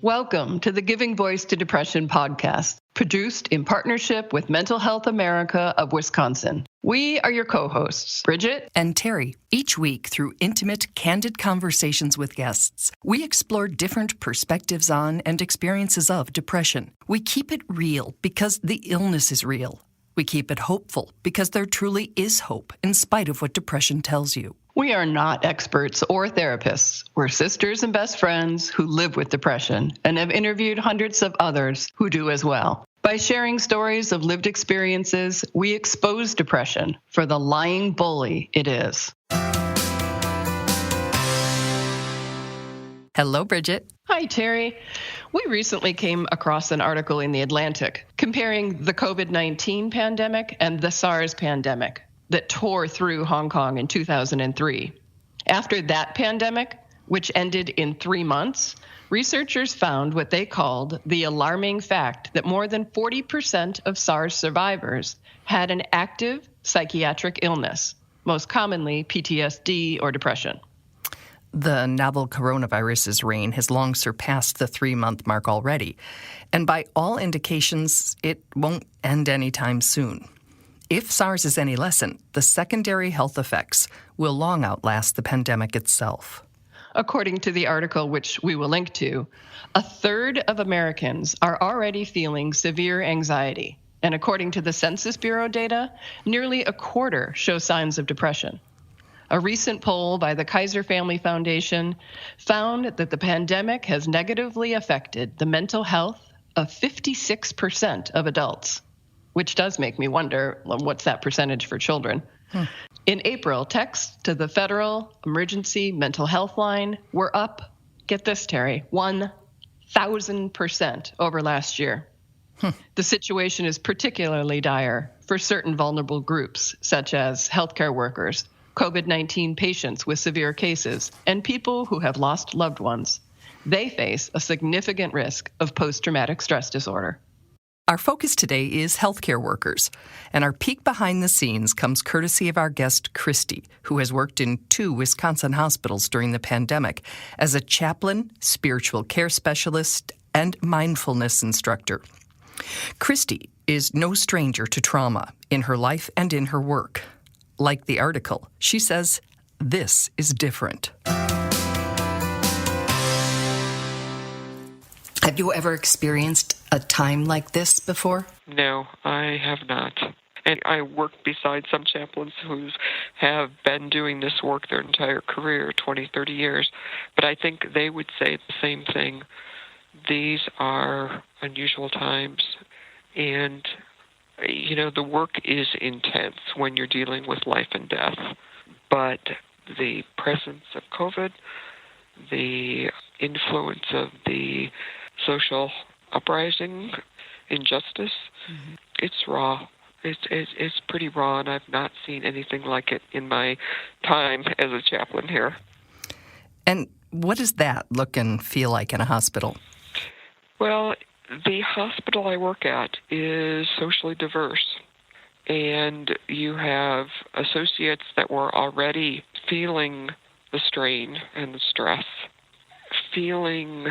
Welcome to the Giving Voice to Depression podcast, produced in partnership with Mental Health America of Wisconsin. We are your co-hosts, Bridget and Terry. Each week, through intimate, candid conversations with guests, we explore different perspectives on and experiences of depression. We keep it real because the illness is real. We keep it hopeful because there truly is hope in spite of what depression tells you. We are not experts or therapists. We're sisters and best friends who live with depression and have interviewed hundreds of others who do as well. By sharing stories of lived experiences, we expose depression for the lying bully it is. Hello, Bridget. Hi, Terry. We recently came across an article in The Atlantic comparing the COVID-19 pandemic and the SARS pandemic that tore through Hong Kong in 2003. After that pandemic, which ended in 3 months, researchers found what they called the alarming fact that more than 40% of SARS survivors had an active psychiatric illness, most commonly PTSD or depression. The novel coronavirus's reign has long surpassed the 3-month mark already, and by all indications, it won't end anytime soon. If SARS is any lesson, the secondary health effects will long outlast the pandemic itself. According to the article, which we will link to, a third of Americans are already feeling severe anxiety. And according to the Census Bureau data, nearly a quarter show signs of depression. A recent poll by the Kaiser Family Foundation found that the pandemic has negatively affected the mental health of 56% of adults, which does make me wonder, what's that percentage for children? In April, texts to the Federal Emergency Mental Health Line were up, get this, Terry, 1,000% over last year. The situation is particularly dire for certain vulnerable groups, such as healthcare workers, COVID-19 patients with severe cases, and people who have lost loved ones. They face a significant risk of post-traumatic stress disorder. Our focus today is healthcare workers, and our peek behind the scenes comes courtesy of our guest, Christy, who has worked in 2 Wisconsin hospitals during the pandemic as a chaplain, spiritual care specialist, and mindfulness instructor. Christy is no stranger to trauma in her life and in her work. Like the article, she says, this is different. Have you ever experienced a time like this before? No, I have not. And I work beside some chaplains who have been doing this work their entire career, 20, 30 years. But I think they would say the same thing. These are unusual times. And, the work is intense when you're dealing with life and death. But the presence of COVID, the influence of the social uprising, injustice, it's raw. It's pretty raw, and I've not seen anything like it in my time as a chaplain here. And what does that look and feel like in a hospital? Well, the hospital I work at is socially diverse, and you have associates that were already feeling the strain and the stress, feeling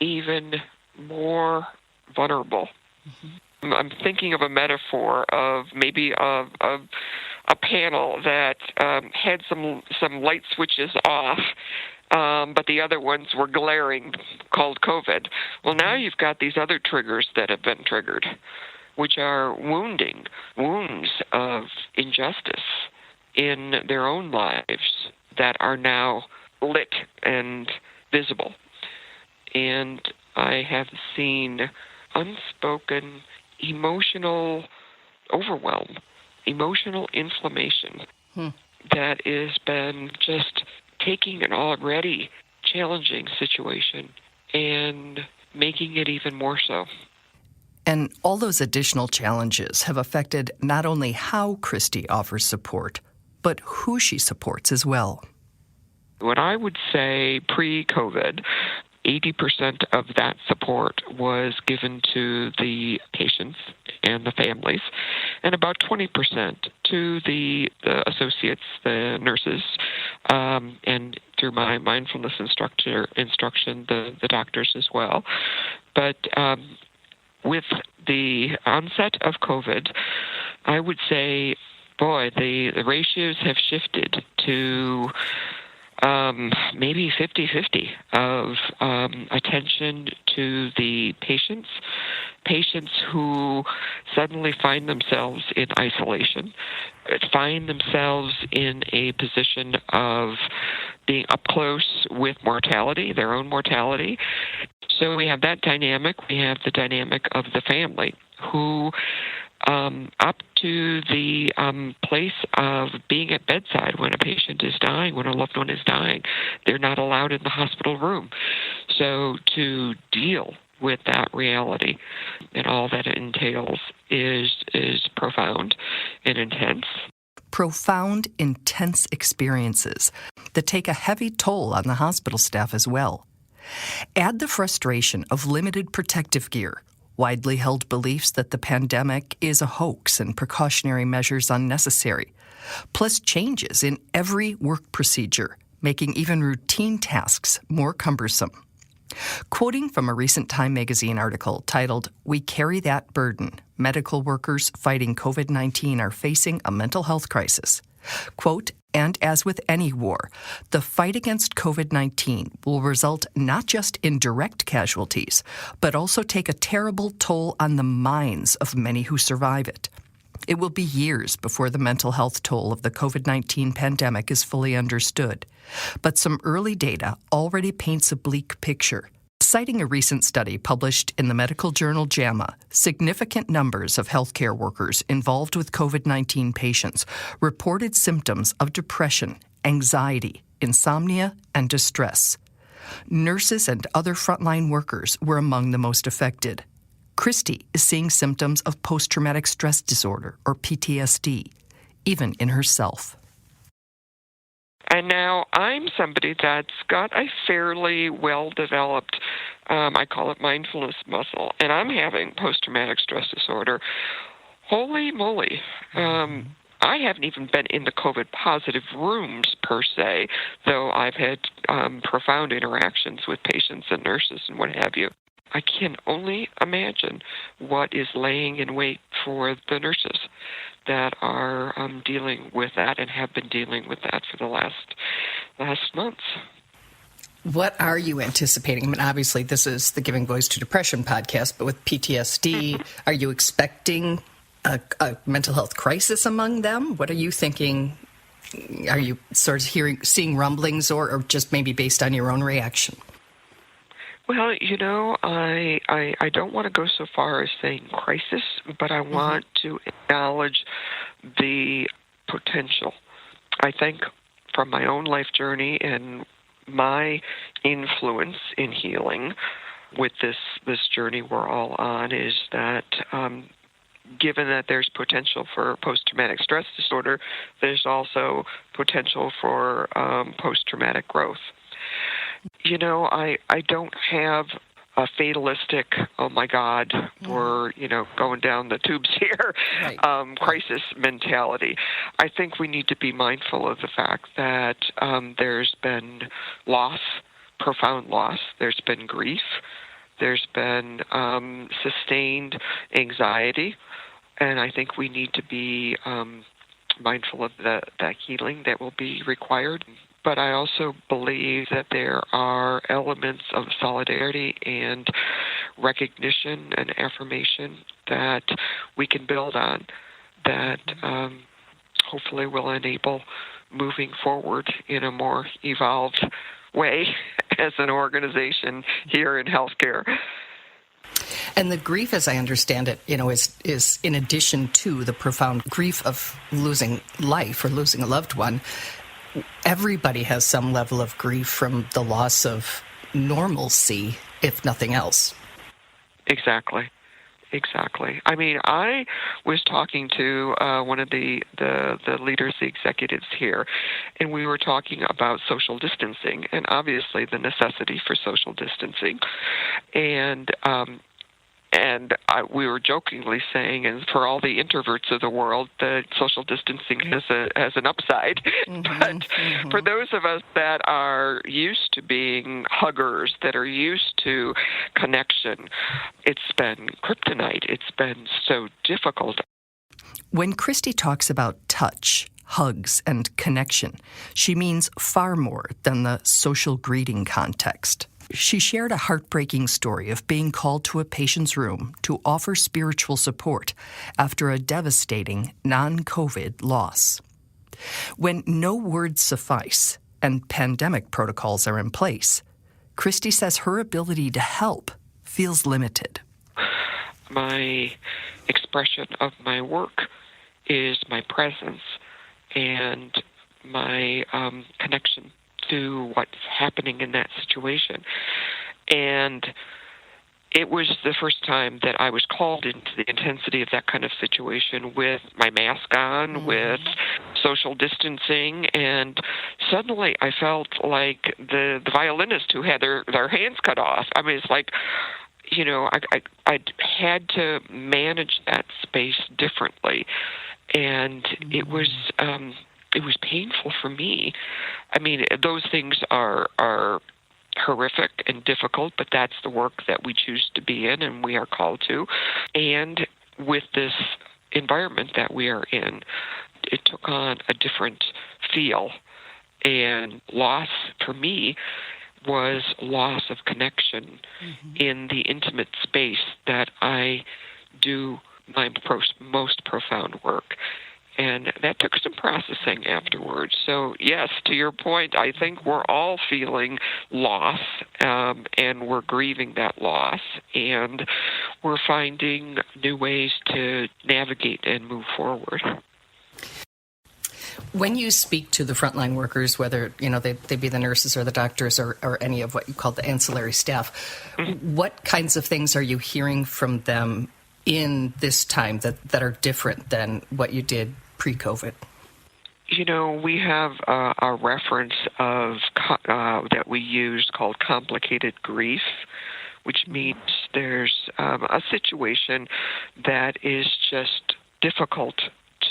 even more vulnerable. I'm thinking of a metaphor of maybe of a panel that had some light switches off, but the other ones were glaring, called COVID. Well, now you've got these other triggers that have been triggered, which are wounds of injustice in their own lives that are now lit and visible. And I have seen unspoken emotional overwhelm, emotional inflammation that has been just taking an already challenging situation and making it even more so. And all those additional challenges have affected not only how Christy offers support, but who she supports as well. What I would say pre-COVID, 80% of that support was given to the patients and the families, and about 20% to the associates, the nurses, and through my mindfulness instruction, the doctors as well. But with the onset of COVID, I would say, boy, the ratios have shifted to maybe 50-50 of attention to the patients who suddenly find themselves in isolation, find themselves in a position of being up close with mortality, their own mortality. So we have that dynamic. We have the dynamic of the family who up to the place of being at bedside when a patient is dying, when a loved one is dying. They're not allowed in the hospital room. So to deal with that reality and all that it entails is profound and intense. Profound, intense experiences that take a heavy toll on the hospital staff as well. Add the frustration of limited protective gear, widely held beliefs that the pandemic is a hoax and precautionary measures unnecessary, plus changes in every work procedure, making even routine tasks more cumbersome. Quoting from a recent Time magazine article titled, "We Carry That Burden. Medical Workers Fighting COVID-19 Are Facing a Mental Health Crisis." Quote, "And as with any war, the fight against COVID-19 will result not just in direct casualties, but also take a terrible toll on the minds of many who survive it. It will be years before the mental health toll of the COVID-19 pandemic is fully understood, but some early data already paints a bleak picture." Citing a recent study published in the medical journal JAMA, significant numbers of healthcare workers involved with COVID-19 patients reported symptoms of depression, anxiety, insomnia, and distress. Nurses and other frontline workers were among the most affected. Christy is seeing symptoms of post-traumatic stress disorder, or PTSD, even in herself. And now I'm somebody that's got a fairly well-developed, I call it mindfulness muscle, and I'm having post-traumatic stress disorder. Holy moly. I haven't even been in the COVID-positive rooms per se, though I've had profound interactions with patients and nurses and what have you. I can only imagine what is laying in wait for the nurses that are dealing with that and have been dealing with that for the last months. What are you anticipating? I mean, obviously, this is the Giving Voice to Depression podcast, but with PTSD, are you expecting a mental health crisis among them? What are you thinking? Are you sort of seeing rumblings or just maybe based on your own reaction? Well, I don't want to go so far as saying crisis, but I want to acknowledge the potential. I think from my own life journey and my influence in healing with this journey we're all on is that given that there's potential for post-traumatic stress disorder, there's also potential for post-traumatic growth. I don't have a fatalistic, oh my God, we're, going down the tubes here, right. Crisis mentality. I think we need to be mindful of the fact that there's been loss, profound loss. There's been grief. There's been sustained anxiety. And I think we need to be mindful of the healing that will be required. But I also believe that there are elements of solidarity and recognition and affirmation that we can build on that hopefully will enable moving forward in a more evolved way as an organization here in healthcare. And the grief, as I understand it, is in addition to the profound grief of losing life or losing a loved one, everybody has some level of grief from the loss of normalcy, if nothing else. Exactly. I mean, I was talking to one of the leaders, the executives here, and we were talking about social distancing and obviously the necessity for social distancing. And And we were jokingly saying, and for all the introverts of the world, the social distancing has an upside. But for those of us that are used to being huggers, that are used to connection, it's been kryptonite. It's been so difficult. When Christy talks about touch, hugs, and connection, she means far more than the social greeting context. She shared a heartbreaking story of being called to a patient's room to offer spiritual support after a devastating non-COVID loss. When no words suffice and pandemic protocols are in place, Christy says her ability to help feels limited. My expression of my work is my presence and my connection to what's happening in that situation. And it was the first time that I was called into the intensity of that kind of situation with my mask on, with social distancing, and suddenly I felt like the violinist who had their hands cut off. I mean, it's like, I had to manage that space differently, and it was painful for me. I mean, those things are horrific and difficult, but that's the work that we choose to be in and we are called to. And with this environment that we are in, it took on a different feel. And loss for me was loss of connection in the intimate space that I do my most profound work. And that took some processing afterwards. So, yes, to your point, I think we're all feeling loss, and we're grieving that loss, and we're finding new ways to navigate and move forward. When you speak to the frontline workers, whether they be the nurses or the doctors or any of what you call the ancillary staff, what kinds of things are you hearing from them in this time that are different than what you did pre-COVID? We have a reference of that we use called complicated grief, which means there's a situation that is just difficult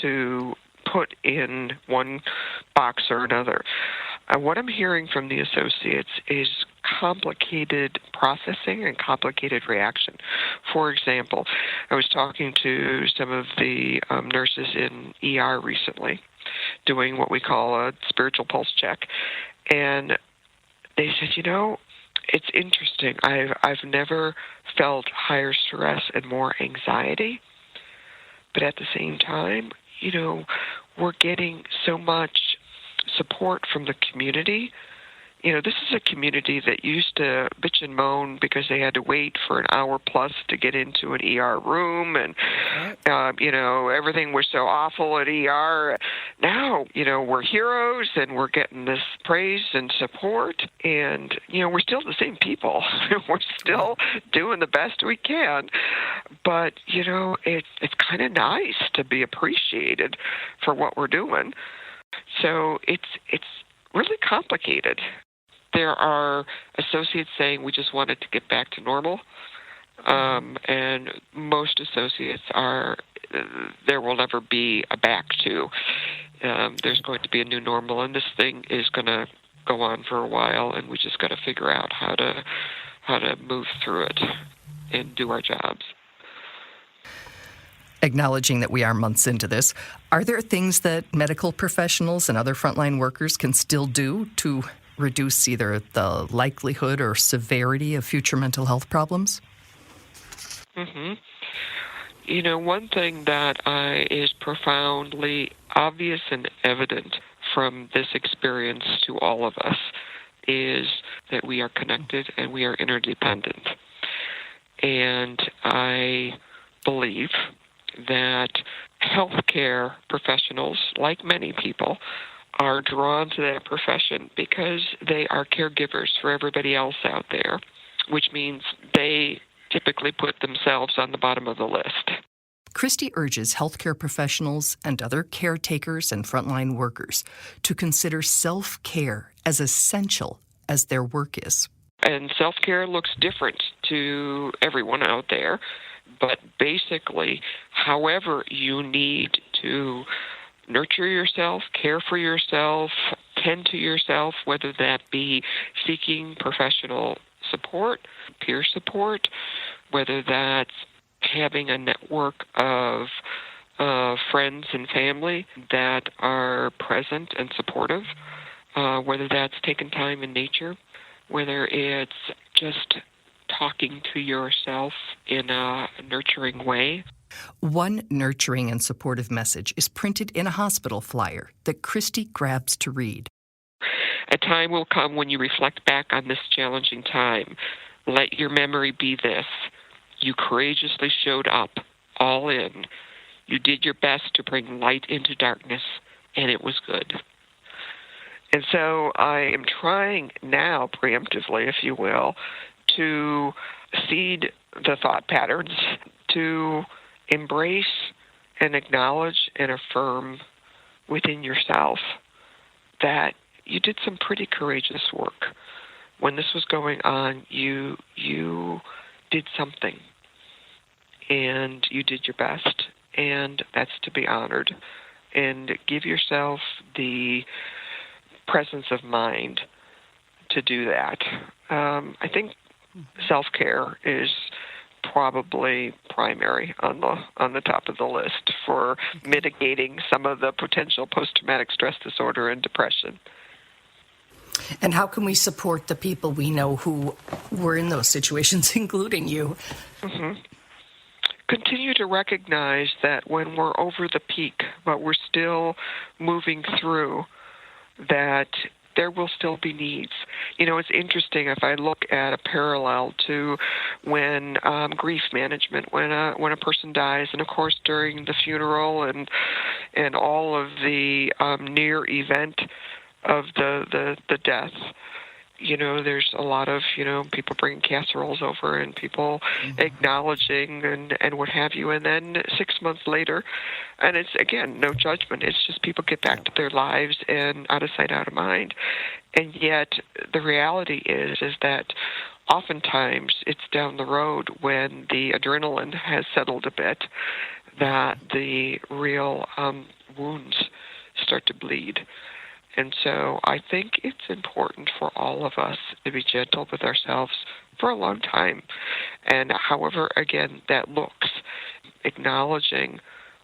to put in one box or another. What I'm hearing from the associates is complicated processing and complicated reaction. For example, I was talking to some of the nurses in ER recently, doing what we call a spiritual pulse check, and they said, it's interesting. I've never felt higher stress and more anxiety, but at the same time, we're getting so much support from the community. This is a community that used to bitch and moan because they had to wait for an hour plus to get into an ER room, and everything was so awful at ER. Now, we're heroes, and we're getting this praise and support, and we're still the same people. We're still doing the best we can, but it's kind of nice to be appreciated for what we're doing. So it's really complicated. There are associates saying we just wanted to get back to normal, and most associates are, there will never be a back to. There's going to be a new normal, and this thing is going to go on for a while, and we just got to figure out how to move through it and do our jobs. Acknowledging that we are months into this, are there things that medical professionals and other frontline workers can still do to reduce either the likelihood or severity of future mental health problems? One thing that is profoundly obvious and evident from this experience to all of us is that we are connected and we are interdependent. And I believe that healthcare professionals, like many people, are drawn to that profession because they are caregivers for everybody else out there, which means they typically put themselves on the bottom of the list. Christy urges healthcare professionals and other caretakers and frontline workers to consider self-care as essential as their work is. And self-care looks different to everyone out there. But basically, however you need to nurture yourself, care for yourself, tend to yourself, whether that be seeking professional support, peer support, whether that's having a network of friends and family that are present and supportive, whether that's taking time in nature, whether it's just talking to yourself in a nurturing way. One nurturing and supportive message is printed in a hospital flyer that Christy grabs to read. A time will come when you reflect back on this challenging time. Let your memory be this. You courageously showed up, all in. You did your best to bring light into darkness, and it was good. And so I am trying now, preemptively, if you will, to seed the thought patterns, to embrace and acknowledge and affirm within yourself that you did some pretty courageous work. When this was going on, you did something, and you did your best, and that's to be honored. And give yourself the presence of mind to do that. I think self-care is probably primary on the top of the list for mitigating some of the potential post-traumatic stress disorder and depression. And how can we support the people we know who were in those situations, including you? Mm-hmm. Continue to recognize that when we're over the peak, but we're still moving through, that there will still be needs. You know, it's interesting if I look at a parallel to when grief management, when a person dies, and of course during the funeral and all of the near event of the death. You know, there's a lot of, people bringing casseroles over and people acknowledging and what have you. And then 6 months later, and it's, again, no judgment. It's just people get back to their lives and out of sight, out of mind. And yet the reality is that oftentimes it's down the road when the adrenaline has settled a bit that the real wounds start to bleed. And so I think it's important for all of us to be gentle with ourselves for a long time. And however, again, that looks, acknowledging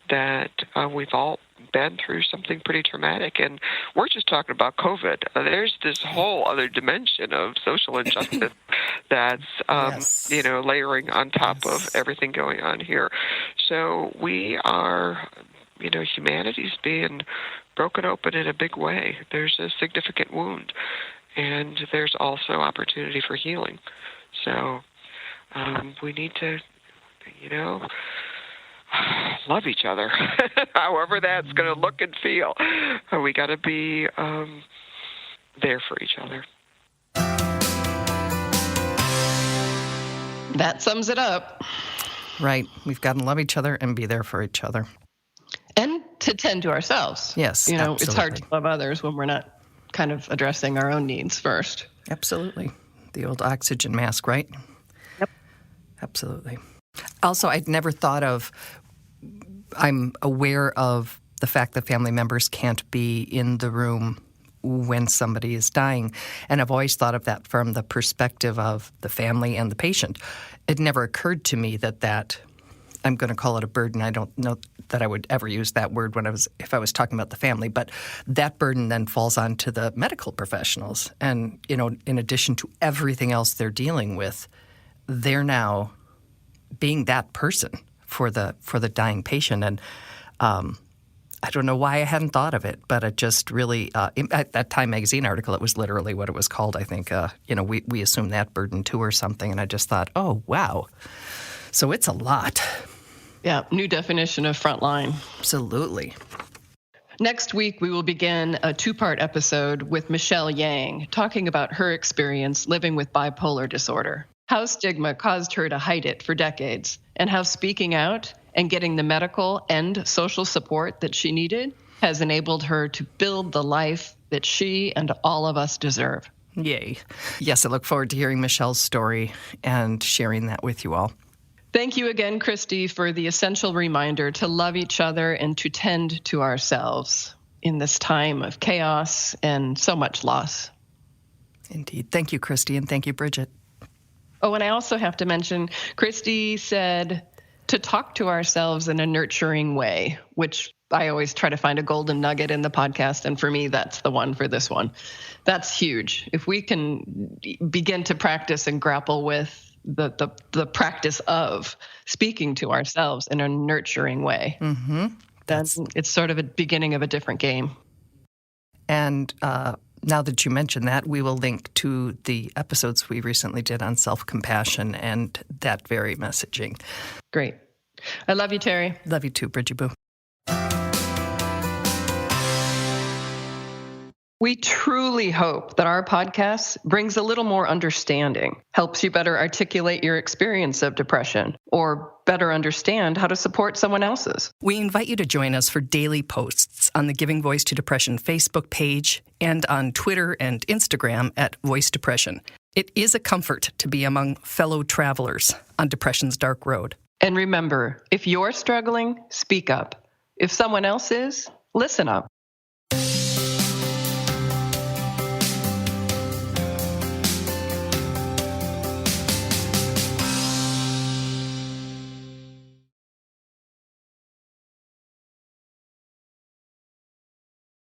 that we've all been through something pretty traumatic. And we're just talking about COVID. There's this whole other dimension of social injustice that's, layering on top of everything going on here. So we are, humanity's being broken open in a big way. There's a significant wound, and there's also opportunity for healing. So we need to, love each other, however that's going to look and feel. We got to be there for each other. That sums it up. Right. We've got to love each other and be there for each other. And to tend to ourselves. Yes, absolutely. It's hard to love others when we're not kind of addressing our own needs first. Absolutely. The old oxygen mask, right? Yep. Absolutely. Also, I'd never thought of, I'm aware of the fact that family members can't be in the room when somebody is dying. And I've always thought of that from the perspective of the family and the patient. It never occurred to me that I'm going to call it a burden. I don't know that I would ever use that word if I was talking about the family, but that burden then falls onto the medical professionals. And, in addition to everything else they're dealing with, they're now being that person for the dying patient. And I don't know why I hadn't thought of it, but it just really at that Time magazine article, it was literally what it was called. I think we assume that burden too or something, and I just thought, oh wow, so it's a lot. Yeah, new definition of frontline. Absolutely. Next week, we will begin a 2-part episode with Michelle Yang talking about her experience living with bipolar disorder, how stigma caused her to hide it for decades, and how speaking out and getting the medical and social support that she needed has enabled her to build the life that she and all of us deserve. Yay. Yes, I look forward to hearing Michelle's story and sharing that with you all. Thank you again, Christy, for the essential reminder to love each other and to tend to ourselves in this time of chaos and so much loss. Indeed. Thank you, Christy, and thank you, Bridget. Oh, and I also have to mention, Christy said to talk to ourselves in a nurturing way, which I always try to find a golden nugget in the podcast. And for me, that's the one for this one. That's huge. If we can begin to practice and grapple with the practice of speaking to ourselves in a nurturing way, then it's sort of a beginning of a different game. And now that you mention that, we will link to the episodes we recently did on self-compassion and that very messaging. Great. I love you, Terry. Love you too, Bridget Boo. We truly hope that our podcast brings a little more understanding, helps you better articulate your experience of depression, or better understand how to support someone else's. We invite you to join us for daily posts on the Giving Voice to Depression Facebook page and on Twitter and Instagram at Voice Depression. It is a comfort to be among fellow travelers on depression's dark road. And remember, if you're struggling, speak up. If someone else is, listen up.